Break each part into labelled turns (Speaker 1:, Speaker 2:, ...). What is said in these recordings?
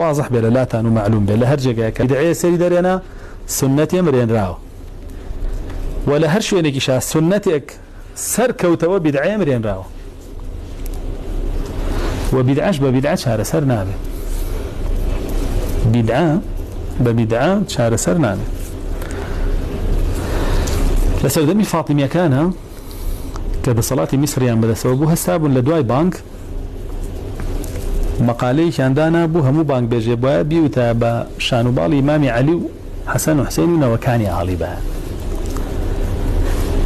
Speaker 1: واضح بلا لا تانو معلوم بلا هرجة بدعية سري درينا سنتي مرين راو ولا هرشو انك شا سنتك سر كوتوا بدعية مرين راو وبدعاش ببدعة شهر سر نابه بدعة ببدعة شهر سر نابه لسودمي فاطمية كان كبصلاة مصريان بدا سوبوها استابون لدواي بانك مقالي شاندانا بوها مو بانك بيجي بوا بيوتا بشانو بالي إمامي علي حسن وحسين وكاني علي بها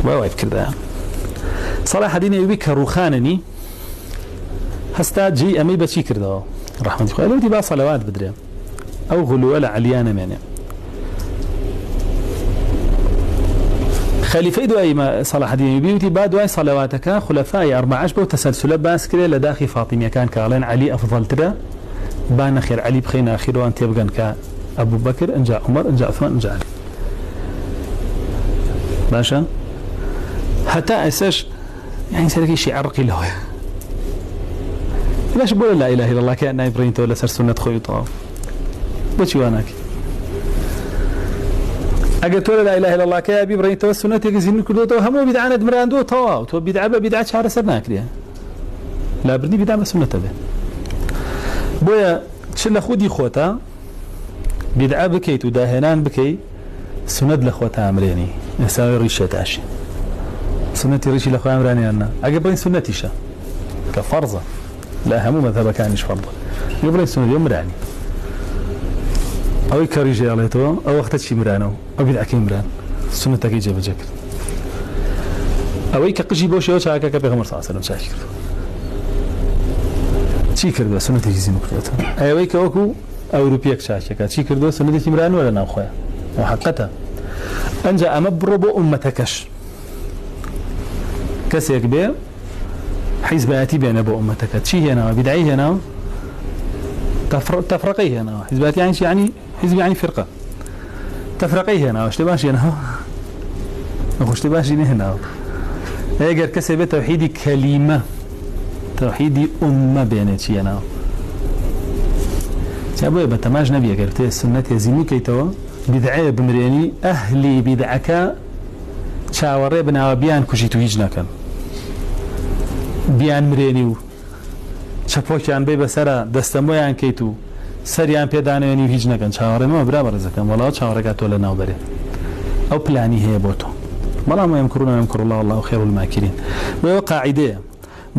Speaker 1: وايد كذا صلاح الدين يبيك روخانني هستا جي أمي بشي كذا رحمة الله لو تبع صلوات بدري أو غلو ولا عليانا يعني خليفة دواي ما صلاح الدين يبيوتي بعد دواي صلواتك خلفاء 14 بو تسلسل باس كده لداخل فاطمية كان كالين علي أفضل ترى بان خير علي بخينا آخر وأنت يبقى كأبو بكر انجا عمر انجا عثمان انجا علي باشا حتى أساش يعني سرقي شيء عرقي له باش بقول لا إله إلا الله كأن إبراهيم ولا سر سنة خويطة بشي واناك اگر تو لا اله الا الله كي ابي ابراهيم تو سنتي زين كدو تو هم بدعه دمراندو تو تو بدعه شهر سرنا كده لا بردي بدعه سنته به بويا تشل خودي خوتا بدعه بكيت وداهنان بكي سند لخوتا امريني يساوي ريشتاش سنتي ريشي لخو امراني انا اگر بين سنتي شا كفرضه لا هم مذهب كانش فرضه يبرين سنه يوم راني أو كرجالته أو وقت شيء مرانو أو بدعك مران سنة تكيجي بجكر أو كقجي بوشي أو شاكا كبيغمر صلى الله عليه وسلم شاكر شي كردو سنة تجيزي مكتوبة أو كوكو أوروبيك شاكا شي كردو سنة تجي مران ولا ناخويا وحقتها أنجا أمبربو أمتكش كسيك بيه حزباتي بين أبو أمتك شي هنا بدعي هنا تفرقيه هنا حزبات يعني حزب يعني فرقة تفرقيه هنا وش تباشي هنا وش تباشي هنا اجر كسب توحيدي كلمة توحيدي أمة بينتي هنا شابوي بتماج نبي قلت السنة يزيني كيتوا بدعة بمريني أهلي بدعك شاوري بنا بيان كشيتو يجنا كان بيان مرينيو چپۆکیان بێ بەسەرە دەستەمۆیان کەیت و سەریان پێدانەوێنی هیچ نەکەن چاوەڕێمەوە برابەر زەکەم وەڵاو چاوەڕێگا تۆ لە ناوبەرێ ئەو پلانی هەیە بۆ تۆ بەڵام وەیەمکڕون وەیەمکڕ الله والله خير الماکرین بۆ قاعیدەیە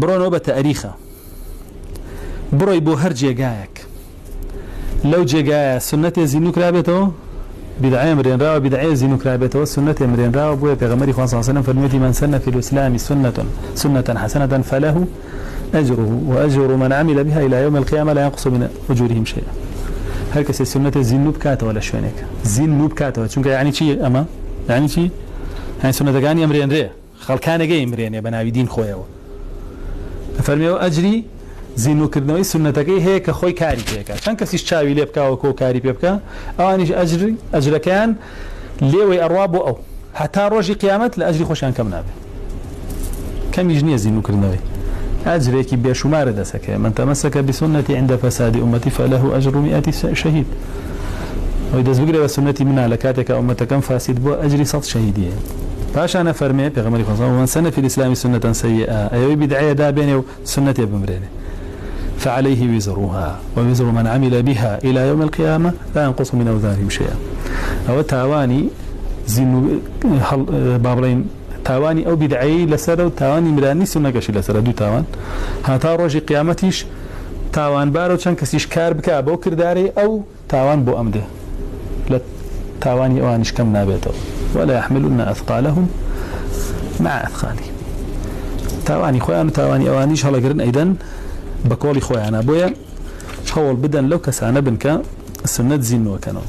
Speaker 1: بڕۆنەوە بە تەریخە بڕۆی بۆ هەر جێگایەک لەو جێگایە سنەتێ زین و کرابێتەوە بدعة مرينراو بدعة زين كرابته والسنة مرينراو بويا بيغمري خاصة صلى الله عليه وسلم فالمدي من سن في الإسلام سنة حسنة فله أجره وأجر من عمل بها إلى يوم القيامة لا ينقص من أجورهم شيئا هكذا السنة زين نبكاته ولا شوينك زين نبكاته شنك يعني شيء أما يعني شيء يعني سنة دقاني أمرين ريه خل كان جاي أمرين يا بناوي دين خويا فالميو أجري زين كردنوي سنتكي هيك خوي كاري هيك عشان كسيش شاوي ليبكا وكو كاري بيبكا أنيش أجر كان ليوي أروابه أو حتى روجي قيامت لأجري خوشان كم نابه كم يجني زين كردنوي أجريك بشمار دسك من تمسك بسنتي عند فساد أمتي فله أجر 100 شهيد وإذا زبقنا بسنتي من لكاتك أمتك فاسد بو أجري 100 شهيدية فاش أنا فرمي بغمري خاصة ومن سن في الإسلام سنة سيئة أيوي بدعية دا بيني وسنتي بمريني فعليه وزرها ووزر من عمل بها إلى يوم القيامة لا ينقص من أوزارهم شيئا أو تاواني زينو بابرين تاواني أو بدعي لسر وتاواني مراني سنقش لسر دو تاوان هاتا روجي قيامتيش تاوان بارو چند كسيش كار بكا بو كرداري أو تاوان بو أمده لا تاواني أوانش كم نابته ولا يحملون أثقالهم مع أثقالهم تاواني خوان تاواني أوانيش هلا قرن أيضا بقولي خويا أنا بويا حول بدن لو كسانا بنك السنة زين وكانوا